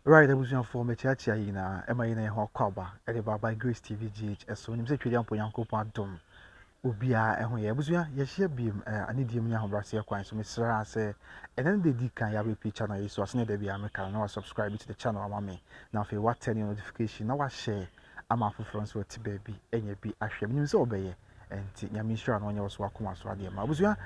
Right, I was your former church, Yina, Emma in a hawk cover, edited by Grace TV GH, as soon as you don't put Uncle Pantum. Ubia, and we was ya, yes, she beam, I need you now, Brasia Quine, so Miss Sarah say, and then they did can you repeat channel, so as near the be American, now subscribe to the channel, mommy. Now, if you want 10 notification, now I share, I'm out for friends with baby, and you be ashamed, you so obey. And Yamisha and was Wakuma Swadia. Mabuzia,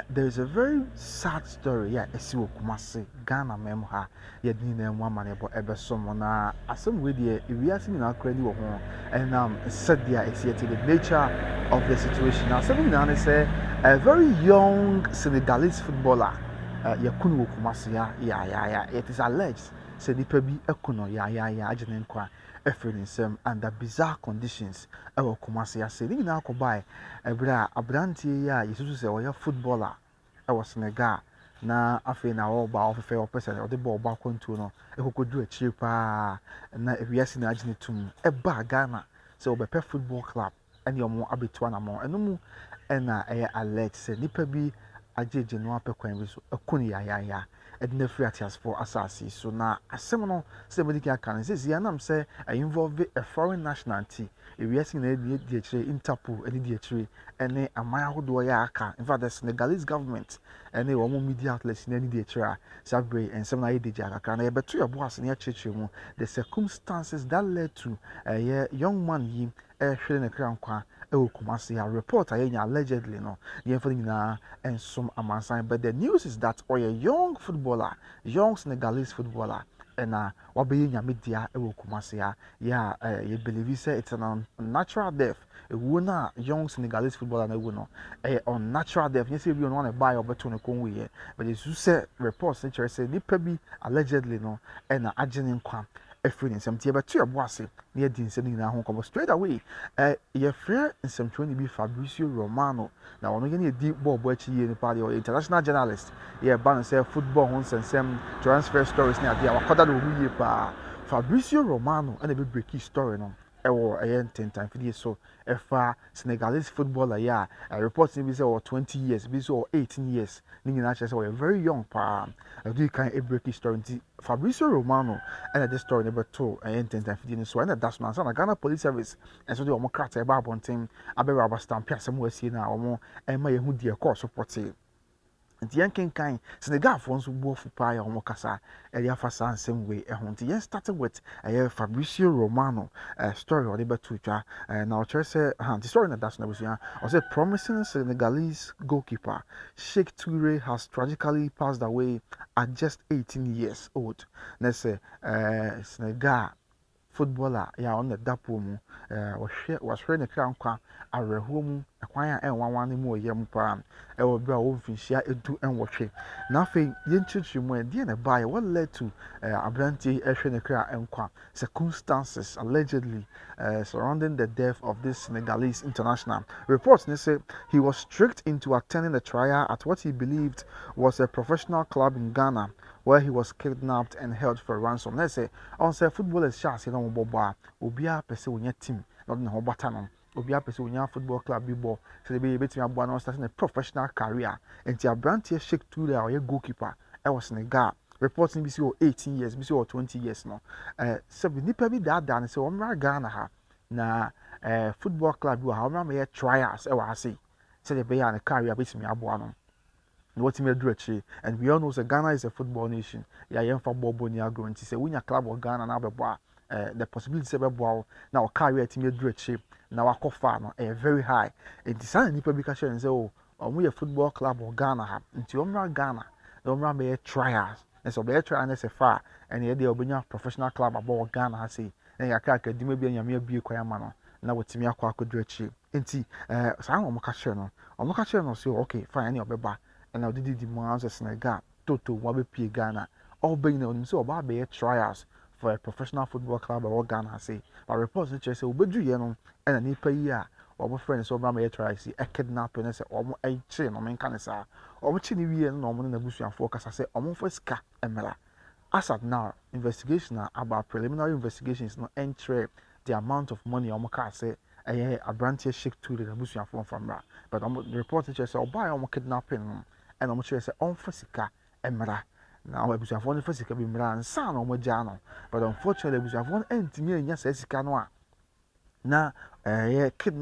there is a very sad story. Yeah, a Siwo Kumasi, Ghana Memha, yet Nina one man about ever someone. Some with the we are seeing our credit and said there is yet the nature of the situation. Now, something now say a very young Senegalese footballer, Yakunu Kumasi, yeah, it is alleged. Say the pebi ekuno ya ajenenkwa efiri nsem under bizarre conditions ewo Kumasi ase ni na akobai ebra abrantie ya yesusu se oya footballer ewo Senegal na afi na oba ofefe opese ode ball ba kontu no ekokodu achire pa na ewiase na ajenetum eba Ghana se obepe football club ene omo abetua na mo enomu ena alert se nipa bi ajeje no apekwan bi so ekunu ya edna free atias for Assässins so na asem no say medical can say yanam say involve a foreign nationality we are seeing the Interpol and the actually and amaya hodo ya aka in fact the Senegalese government and the media outlets in the actually sabre and some na dey aka na but to your boss near church mu the circumstances that led to a young man yi hwere ne kran kwa Kumasi a report allegedly no the everything na and some amansan but the news is that a young footballer young Senegalese footballer and wabe nyame Kumasi yeah you believe say it's an unnatural death a winner young Senegalese footballer na no a unnatural death yes we want to buy or beto ne konwe but as you say reports say nipa bi allegedly no and agene kwa efiri nsem tie beto eboase na yedi nsem ni na ho come straight away your friend nsem tweni bi Fabrizio Romano na ono ye na di ball achi ye ni pa the international journalist yeah ban say football ho nsem transfer stories na dia wakoda do hu ye pa Fabrizio Romano and a big breaky story no ewo ten time for so efa Senegalese footballer yeah reports be say 20 years be so 18 years ni nyina say very young pa do kind a breaky story Fabrizio Romano and this story never told 10 time for so and that's man na Ghana Police Service and so the omo crack eba bonten abere abastamp asem we see na omo ema ye hu die course support nti yen kenkan Senegal for nso bo fu pa ya omo kasa area fa sansem we ehun nti yen started with Fabrizio Romano story or the to twa now church say the story na that's na busia o say promising Senegalese goalkeeper Sheikh Toure has tragically passed away at just 18 years old. Let's say Senegal footballer ya on the dapo mu was hwe ne kra nkwa awerɛhoɔ mu ɛkwan a ɛnwanwan ne mu ɔyam pa ɛwɔ bra wo mfinhyia edu ɛnwɔhwe na afei yɛnkyerɛkyerɛ mu ɛdeɛ na bae what led to abrantie ɛhwe ne kra nkwa circumstances allegedly surrounding the death of this Senegalese international. Reports say he was tricked into attending a trial at what he believed was a professional club in Ghana where he was kidnapped and held for ransom. Let's say on say footballers chance no boba obia pese wonya team not na hobata no obia pese wonya football club bi ball so they be betimi aboa no starting a professional career and ti abrantie Sheikh Toure or goalkeeper I was Senegal reporting be 18 years be 20 years no so nipa bi da and say omra Ghana ha na football club bi ha omra me trials e wa say so they be an career betimi aboa no what me do actually and we all know that Ghana is a football nation yeah young football boni agro nti say win your club of Ghana na bebo the possibility say bebo na o career team do actually na wakofa no very high and this an nipa bi ka share say oh omo ye football club of Ghana ha nti omra Ghana na omra me trials and so be trial na say far and ye dey obenya professional club about Ghana ha say na ya ka academy bi nyame abi kwaya no na wotimi akwa akodu actually nti saa omo ka share no say okay fine any obeba and now did the demands of Senegal Toto Wabe Ghana all being on so about trials for a professional football club or Ghana say but reports which say Obedu Yenon and a nipa year or friends over my trials a kidnapping and say a chain or main cancer or chini we and normal in the bush and focus I say for ska emela as at now investigation about preliminary investigations no entry the amount of money Omoka say a branch Sheikh to the bush and from but the report which say buy kidnapping and I'm sure say on for sika emra Now abusuafo no fa sika bi mra nsa na omo gya no but unfortunately abusuafo no entimi anya sa sika no a na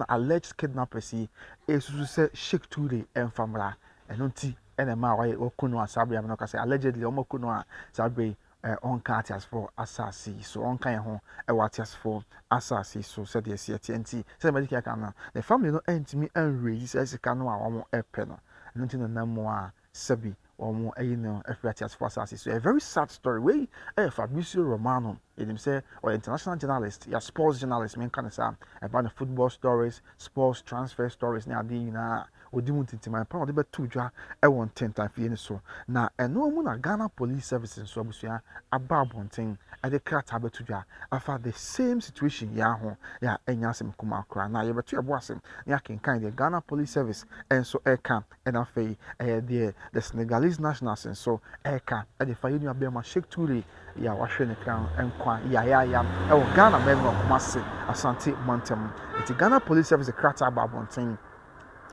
alleged kidnappers yi esusu se shake today enfamra eno nti ena ma wa okuno asabe am no ka say allegedly omo kuno a sabe on cat as for assassin so on kan ho e what as for assassin so said the CTNT say medical can na the family no entimi enraise say sika no a omo epe no eno nti na mo a sabi omo no efrati as for assassin so a very sad story we Fabrizio Romano him say or international journalist ya sports journalist men kan say about the football stories sports transfer stories na adi na odi mu tintima pa odi betu dwa e won tentan fie ni so na eno mu na Ghana police services so abusua aba abonten e de krata betu dwa afa the same situation ya ho ya enya asem kuma akra na ye betu ebo asem ya kenkan the Ghana police service enso eka and afei the Senegalese nationals so eka e de fa yenu abema shake turi ya wahwe ne crown enkwa ya e wo Ghana men no Kumasi Asanteman iti Ghana police service krata aba abonten.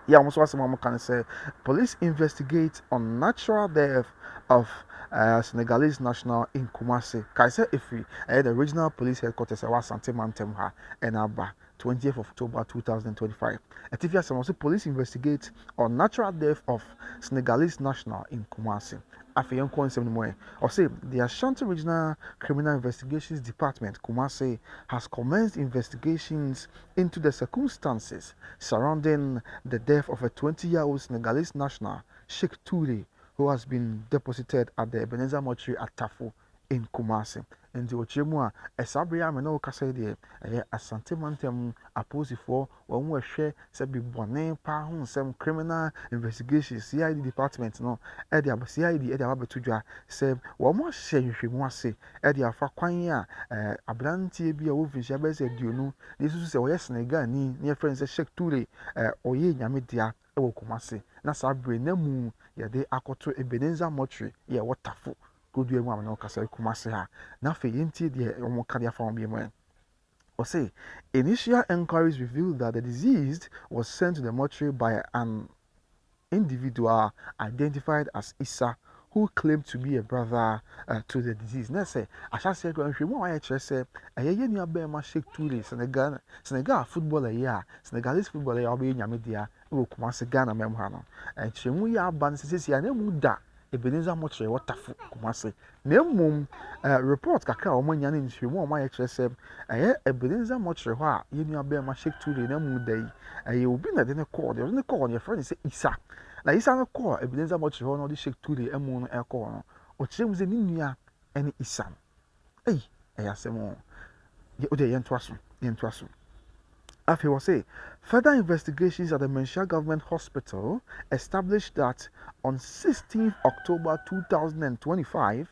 Yeah, almost what someone can say. Police investigate on natural death of Senegalese national in Kumasi. Kaisa Ifri, the regional police headquarters was Asanteman and Abba, 20th of October 2025. Etifia Samosi police investigate on natural death of Senegalese national in Kumasi. Or say the Ashanti Regional Criminal Investigations Department, Kumasi, has commenced investigations into the circumstances surrounding the death of a 20-year-old Senegalese national, Sheikh Toure, who has been deposited at the Ebenezer Mortuary at Tafo in Kumasi. And the Ochemua, a Sabria Meno Casade, a Asanteman opposed for one who share Sabi Bonnet, Pahun, some criminal investigations, CID department, no, Edia CID, Edia Abatuja, said, one more say you should want say, Edia Faquania, Abranti be a wolf in Jabez, do you know? This is a Senegal, near friends, a Sheikh Toure, or ye Yamidia, Ewo Kumasi, Nasabre, Nemu, ya de Akoto Ebenezer Mortuary, ya what Tafo. Good way, woman, no Casa Kumasi ha. Now, for Yinti, the Omokadia from BMN. Or say, initial inquiries revealed that the deceased was sent to the mortuary by an individual identified as Issa, who claimed to be a brother to the deceased. Now, say, I shall say, when she more I say, a year near Bema Sheikh Toure, Senegal footballer, yeah, Senegalese footballer, I'll be in Yamidia, who Kumasi Ghana Memhano. And she mu ya ban says, ya name muda. Ebenezer Mortuary Watafu Kumasi. Nemu report kakra omo nya ne nhwemu omo aye kire se Ebenezer Mortuary ho a yenu abe ma Sheikh Toure na mu dai obi na de ne call ne friend say Isa na Isa no call Ebenezer Mortuary ho no de Sheikh Toure emu no e call no o kire mu ze ni nua ene Isa asemo ye o de yentoa so Afi will say, further investigations at the Manhyia Government Hospital established that on 16th October 2025,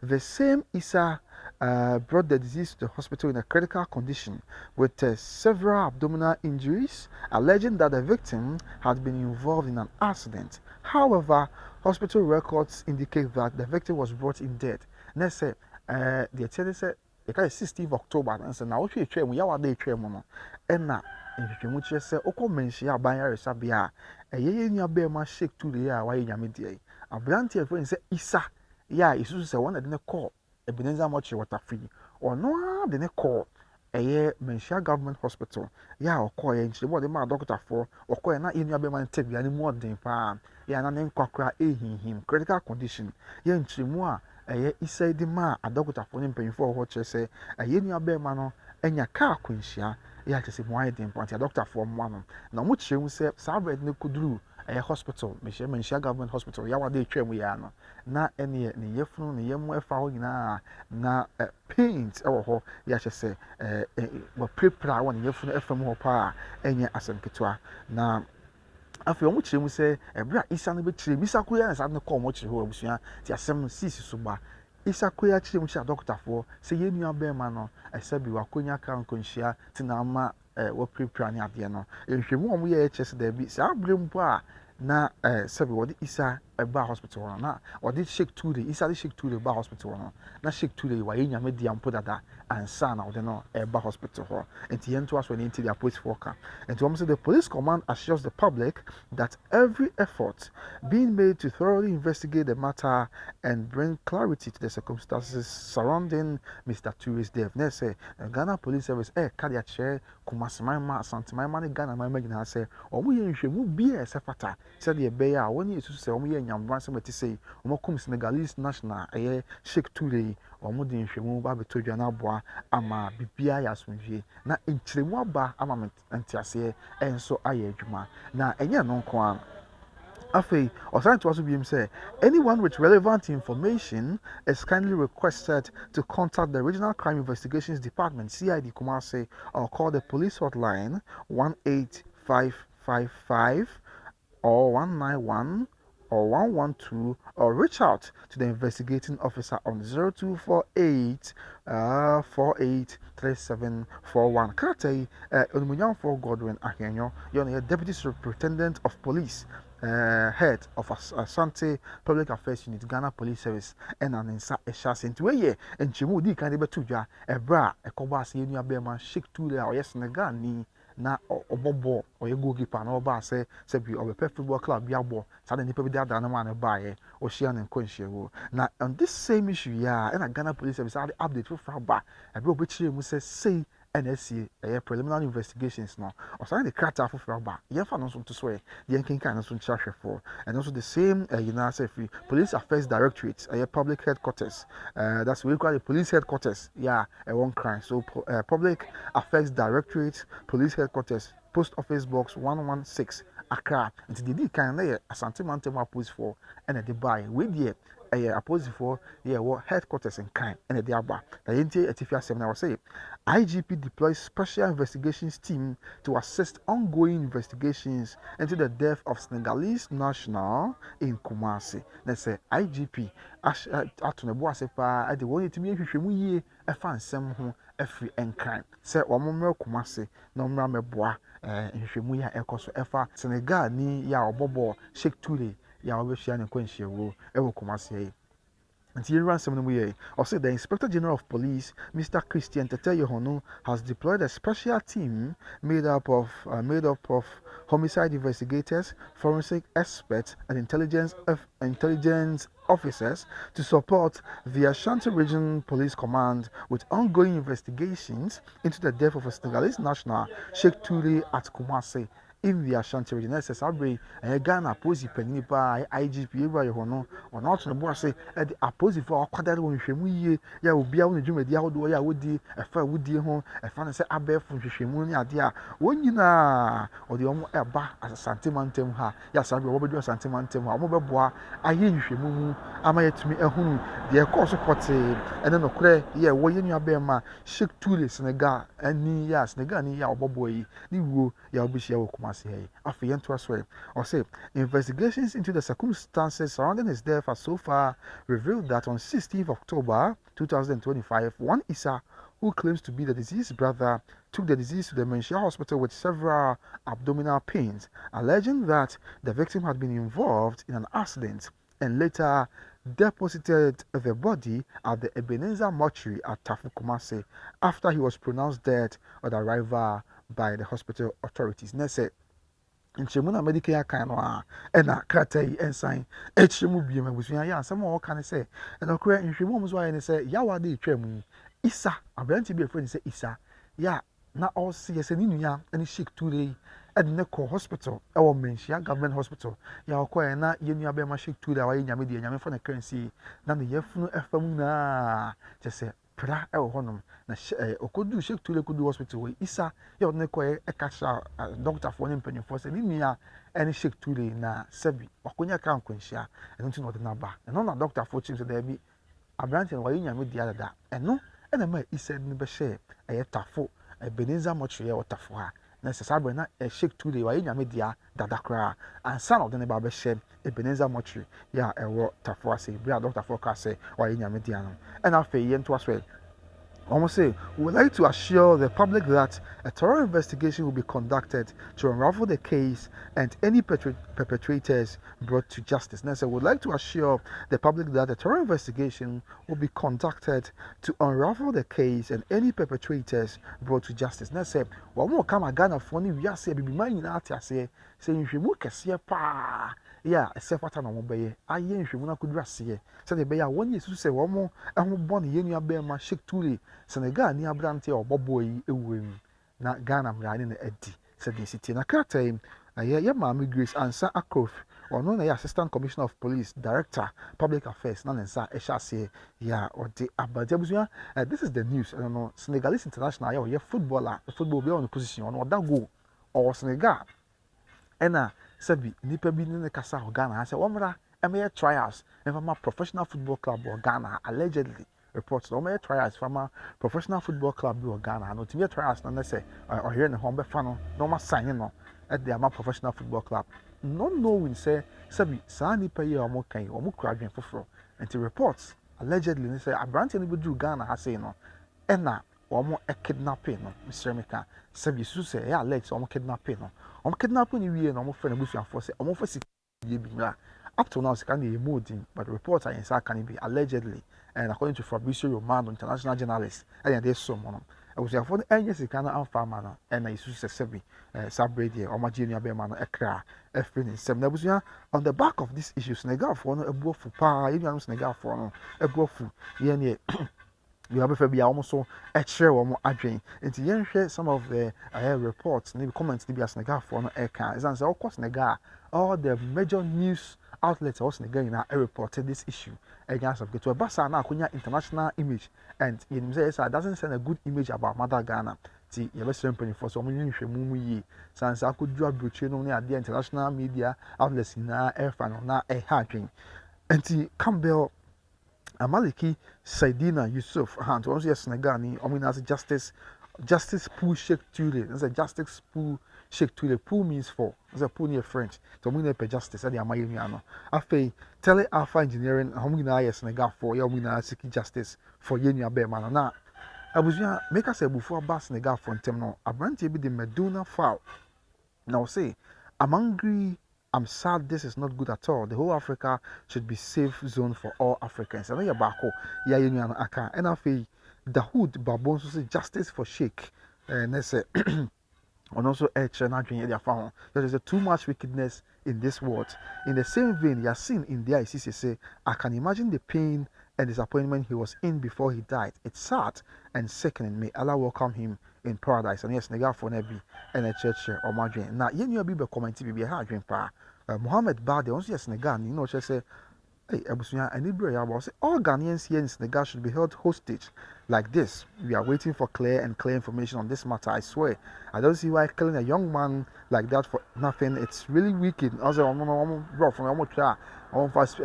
the same Issa brought the disease to the hospital in a critical condition with several abdominal injuries, alleging that the victim had been involved in an accident. However, hospital records indicate that the victim was brought in dead. Next, the attendant said, the 16th October, and so now we train, we are day train, and na nhwehwemu kyerɛ sɛ wokɔ Manhyia aban yaresabea a ɛyɛ nua bɛrima Sheikh Toure a wayɛ nyame deɛ aberante a ɛfrɛ ne sɛ Isa yɛ a ɛsusu sɛ wɔn na de ne kɔɔ Ebenezer Mortuary Watafi ɔno ara de ne kɔɔ ɛyɛ Manhyia Government Hospital yɛ a ɔkɔɔyɛ nkyerɛmu ɔde maa dɔkotafoɔ ɔkɔɔyɛ na yɛ nua bɛrima no tɛbea ne mu ɔden paa yɛ a na ne nkwa koraa ɛhinhim critical condition yɛ nkyerɛmu a ɛyɛ Isa de maa adɔkotafoɔ ne mpanyinfoɔ wɔ hɔ kyerɛ sɛ ɛyɛ nua bɛrima no ɛnya kaa akwanhyia yeah, just if one thing, but a doctor from one. Now, much you say, Sabred no could do a hospital, Manhyia Government Hospital, Yawa de Train we are na any yefun, the yemu foul na paint or ho, yes, say, but prepare one yefun FM or pa, any asan kitwa. Now, afei omo kyerɛ mu sɛ ɛbra Isa no bɛkyerɛ Isa koya na sa no kɔ omo kyerɛ hɔ abusua ti asɛm no sisi so ba Isa koya kyerɛ mu kyerɛ dɔkotafoɔ sɛ yɛ nua bɛrima no ɛsɛ bi wakonya ka nkonhyia ti na ama wɔpirapira ne adeɛ no nhwɛmu a ɔmo yɛ kyerɛ sɛ daabi saa abere mpo a na sɛ bi wɔde Isa eba hospital na or did shake 2 days isa shake 2 days ba hospital no na shake 2 days wa nyame dia mpo dada ansa na ode no eba hospital ho enti yento aso ne enti dia police foka enti almost the police command assures the public that every effort being made to thoroughly investigate the matter and bring clarity to the circumstances surrounding Mr. Touré's death. They say Ghana Police Service carry a chair Kumasi ma Asanteman ma Ghana ma nyina say omo ye nhwemu bia esefata said the bear when you say omo ye nyambran se meti say omo kum Senegalese national Sheikh Touré omo de nhwemu ba betodwa na aboa ama bibia ya asomdwe na nkyiremu aba ama ntiase enso aye adwuma na enye no nko an Afe, Osaran to also be him say, anyone with relevant information is kindly requested to contact the Regional Crime Investigations Department, CID Kumasi, or call the police hotline 18555 or 191 or 112 or reach out to the investigating officer on 0248 483741. Kate, Olumunyan for Godwin Ahenyo, you're Deputy Superintendent of Police. Head of Ashanti Public Affairs Unit, Ghana Police Service, and an Assässins. Where and Chimudi can be to ya a bra, a cobas, you bear shake to the yes, Senegal ni na obobo or your goalkeeper no bar say be of a pet football club yabo, suddenly people that done man buy Ocean and Quenchero. Now on this same issue, yeah, and a Ghana Police Service are the update for back. A bro which you must say NSC preliminary investigations now. Or sign the crack for Fraba. Yefa no to swear. The King can also charge for. And also the same Police Affairs Directorate, public headquarters. That's what we call the police headquarters. Yeah, a one crime. So Public Affairs Directorate, Police Headquarters, Post Office Box 116, Accra. And the kind of Asanteman police for and the buy with the opposite for headquarters in crime and the Abba. The NTA Etifia 7 I was saying IGP deploys special investigations team to assist ongoing investigations into the death of Senegalese national in Kumasi. Let's say IGP Atunebo Asepa at the one to me hwehwemu a fan sem ho every and crime. Say omomre Kumasi no mra meboa hwehwemu ye ekoso efa Senegal ni ya obobo Sheikh Touré ya obehia ne kwanhyewo ewo Kumasi. And here runs some way. Also, the Inspector General of Police, Mr. Christian Teteyohono, has deployed a special team made up of homicide investigators, forensic experts, and intelligence officers to support the Ashanti Region Police Command with ongoing investigations into the death of a Senegalese national, Sheikh Touré at Kumasi. In the Ashanti region, SSAB, Ghana Posi Penipa, IGP, Yohono, or not on the board say at the opposite for Quadar when Shemuye, ya will be out in the Jumedia, would ya would be a fair would dear home, a fan say Abe from Shemunia, dear, when you know, or the Omo Eba as a Asanteman Temha, yes, I will over do a Asanteman Temha, Mobile Bois, I hear you Shemu, am I to me a home, the course of what and then okay, yeah, when you are Bema, Sheikh Touré, Senegal, and ni ya Senegal, ni ya Boboy, ni woo, ya Bishia. Or say investigations into the circumstances surrounding his death have so far revealed that on 16th October 2025, one Issa who claims to be the deceased's brother took the deceased to the Manhyia hospital with several abdominal pains, alleging that the victim had been involved in an accident and later deposited the body at the Ebenezer mortuary at Tafu Kumasi after he was pronounced dead on arrival by the hospital authorities. Nese nchemuna medical kind wa ena krata yi ensign echemu bi ma busuya ya asem o kan say ena okra nhwemu mo so aye ne say yawa de twam Isa abranti bi friend say Isa ya na all see say ni nua ene Sheikh Touré edne ko hospital e wo Manhyia government hospital ya okwa na ye nua be ma Sheikh Touré wa ye nyame de nyame fa na currency na ne yefunu efam na je say pra e wo honom na okodu Sheikh Touré kodu hospital we Isa ya odne ko e kasha doctor for him penny for say ni nua ene Sheikh Touré na sabi wakonya kan kwanhia eno nti no de na ba eno na doctor for chim say there be abranti wa ye nyame de adada eno ena ma Isa ni be share tafo Ebenezer mortuary o tafo ha na sasabre na Sheikh Touré wa ye nyame dia dada kra ansa na de ne ba be share Ebenezer mortuary ya ewo tafo ase bia doctor for ka say wa ye nyame dia no ena fe ye nto aso Almost say, we would like to assure the public that a thorough investigation will be conducted to unravel the case and any perpetrators brought to justice. Now, so we would like to assure the public that a thorough investigation will be conducted to unravel the case and any perpetrators brought to justice. Now, say, one more come a Ghana for me, we are saying, be mine out here, say, you should look at pa. Yeah, except what I'm obey. I ain't sure when I could dress here. So the bear one year to say one more, and who born yen ya bear my shake tooly. Senegal near Brante or Boboy, a wing. Not Ghana, I'm riding the Eddie, said the city. And I can't tell him, yeah, Mammy Grace answer a croft, or no, Assistant Commissioner of Police, Director, Public Affairs, none and Sir Esha yeah, or the Abadabuzia. This is the news. I don't know, Senegalese international, yeah, footballer, football be on the position, or that go, or Senegal. Ena sabi nipa bi ne kasa ho Ghana say womra emeye trials from a professional football club or Ghana allegedly reports omeye trials from a professional football club or Ghana no timi trials no say or here ne ho be fa no no ma sign no at the ama professional football club no knowing say sabi sa nipa yi omo kan omo kura dwen foforo and reports allegedly ne say abrante ne be du Ghana ha say no ena omo kidnapping no Mr. Meka sabi su say ya alleged omo kidnapping no kidnapping ni wie na omo friend abusuafo say omo fa ye bi na up to now se kan dey modin but reports are inside can be allegedly and according to Fabrizio Romano international journalist and they so mono abusuafo enye sika na amfa ma no and na isu se sebi sabredi omo jeni abema no ekra efini sem na abusua on the back of this issue Senegal for no ebuofu pa you Senegal for no ebuofu ye ne you have a be almost so extra or adwin. Into yen share some of the reports, maybe comments to be a Senegal for no air car. As I say, of course, Senegal, all the major news outlets also Senegal in reported this issue against of to a basa now international image and in say it doesn't send a good image about Mother Ghana. See, you have a simple for so many mumu since I could draw between only at the international media outlets in air fan or na a hardwin. And Campbell Amaliki Saidina Yusuf hand once yes Senegani as justice pool shake tule that's a justice pool shake tule pool means for that's a pool near French to mean per justice at the Amayano afei tele alpha engineering homina yes Senegal for yomina seeking justice for yenya be man na abusua make us a before bas Senegal for ntem no abrante bi the Meduna foul now say I'm angry. I'm sad this is not good at all. The whole Africa should be safe zone for all Africans. And then you're back home. Yeah, you know, aka. And I feel the hood babon so say justice for Sheikh. And they say and also there is too much wickedness in this world. In the same vein, you are seen in there, say, I can imagine the pain and disappointment he was in before he died. It's sad and sickening. May Allah welcome him in paradise. And yes, nega for nebi and a church or madrin. Now, you be commenting be a hard drink pa. Mohammed Bade, also yes, nega, you know, she say, hey, Abusunya, I need to say all Ghanaians here in Senegal should be held hostage like this. We are waiting for clear information on this matter. I swear, I don't see why killing a young man like that for nothing. It's really wicked. Also, I'm rough. I'm try. I'm fast.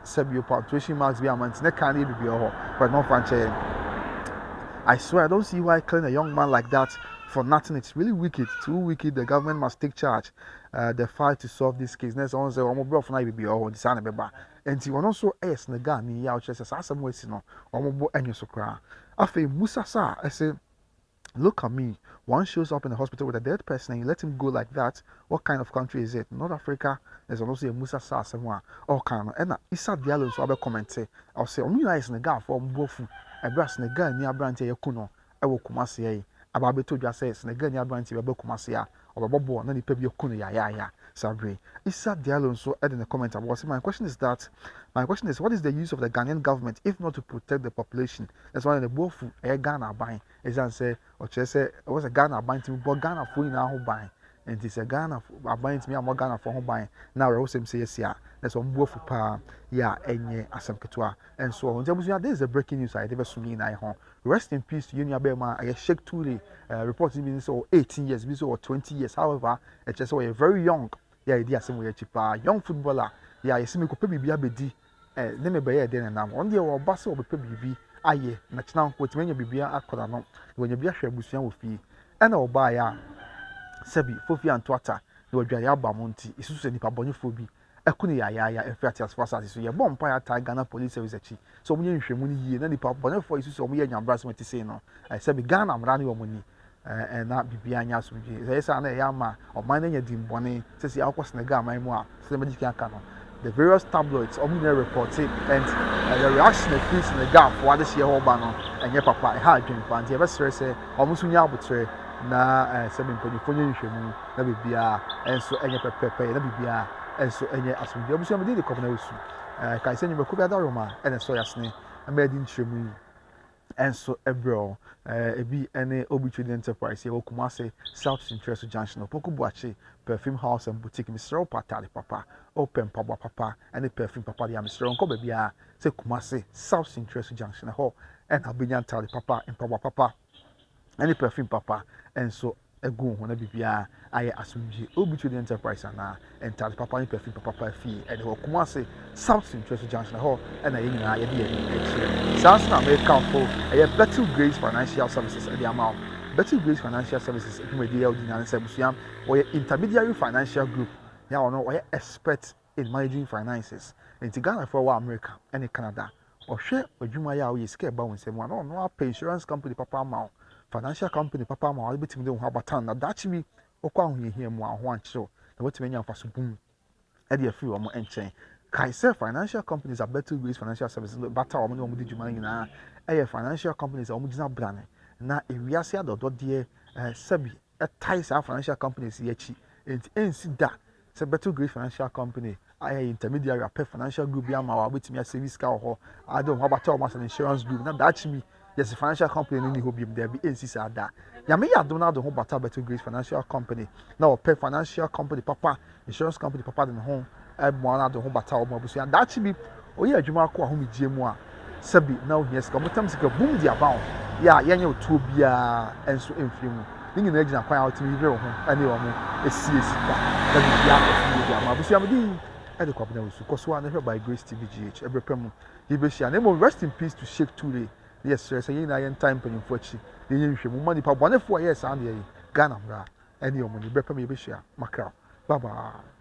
Sebio punctuation marks be a man. Next can't even be but not fancy. I swear, I don't see why killing a young man like that for nothing. It's really wicked. Too wicked. The government must take charge. The fight to solve this case. Next, on say, I'm bro for be oh, this an beba. And he also asked Senegal ni ya which says some way no. Omo enyo so kra. Afi Musa sa I say, look at me. One shows up in the hospital with a dead person and you let him go like that. What kind of country is it? North Africa. There's also a Musa sa somewhere. All kind of. And Issa Diallo so I comment say, I'll say, Senegal for bofu. Ebra Senegal ni abrante yakuno. Ewo Kumasi ye. Ababe to just say Senegal ni abrante ebe Kumasi ya. Obobo na nipa bi yakuno ya. Sabre. Issa Diallo so add in the comment about my question is what is the use of the Ghanaian government if not to protect the population? That's why the both Ghana buying is say or say it was a Ghana buying to but Ghana for now who buying and it's a Ghana buying to me I'm Ghana for home buying now we also say yes yeah that's one both pa yeah enye asem ketua and so on there is a breaking news I never seen na home rest in peace to Yunia Bema I Sheikh Tuli reporting being so 18 years or 20 years however it's just so very young yeah idea some way cheaper young footballer yeah you see me ko pe bibia bedi ne me be den na on dey wo ba se wo pe bibi aye na china ko ti menya bibia akoda no wo nya bia hwe abusua wo fi e na wo ba ya sebi fofi antoata na wadwa ya ba monti isusu nipa bonyefo bi ekuni ya efrati as far as so ye bomb pa ya Ghana police service achi so omunye nhwemu ni yie na nipa bone for isu so omunye nyambra so meti no say be Ghana mra ne omuni na bibia anya asomdwe say say na ya ma oman na nya dimbone say say akwa Senegal man mu a say me dikan ka no the various tabloids omunye report it and the reaction of peace in the gap for this year ba no enye papa e ha adwen pa ntia be say omusu nya abotre na say me mpanyifo nya nhwemu na bibia enso enye pepepe na bibia enso enye asomdwe obusu me di kopna usu kai se nyumako bia da roma ene so yasne amedi nchemu enso ebro ebi ene obituary enterprise ye Kumasi South Interest Junction opoku buachi perfume house and boutique Mr. Patali papa open papa papa ene perfume papa dia Mr. Nko ba bia se Kumasi South Interest Junction ho ene abenya tali papa en papa ene perfume papa enso egu ho na bibia aye asumji obituary enterprise na entire papa ni perfume papa fi ene ho Kumasi South Interest Junction ho ene ye nyina ye de sans na America for a Better Grace Financial Services e dey amount Better Grace Financial Services e me dey ordinary sebusiam or intermediary financial group ya ono or expert in managing finances in Ghana for America and Canada or share adwuma ya o yesika ba won semu no no insurance company papa amount financial company papa ma we betimi de ho abatan na dachi bi okwa ahoyehia mu aho anchiro na wetimi nya mfaso bum e dey free omo enchen kai say financial companies are Better Grace Financial Services bata omo ne omo di djuma nyina financial companies omo gina brane na ewiase adodo de sabi ties our financial companies yechi enti ensi da say Better Grace Financial Company intermediary a financial group ya ma wa betimi a service ka ho ade ho bata omo as an insurance group na dachi mi yes financial company ni ho biem there be ensi sa da ya me ya do na do ho bata Better Grace Financial Company na o financial company papa insurance company papa de ho mo na do ho bata omo abusu ya dachi bi oyi adwuma ko ho migie mu a sabi na o yes ka motam sika boom dia bawo ya yenye otuo bia enso emfiri mu ni nyina agina kwan out mi hwere ho ane o mo esiesi da da bia ko dia ma abusu ya me di e de kwabna usu koso na hwe by Grace TVGH ebrepem yibehia na mo rest in peace to Sheikh Ture yes sir say na yen time panimfo chi yenye nhwemu mani pa bonefo yes and ye Ghana mra ane o mo ni ebrepem yibehia makra bye bye.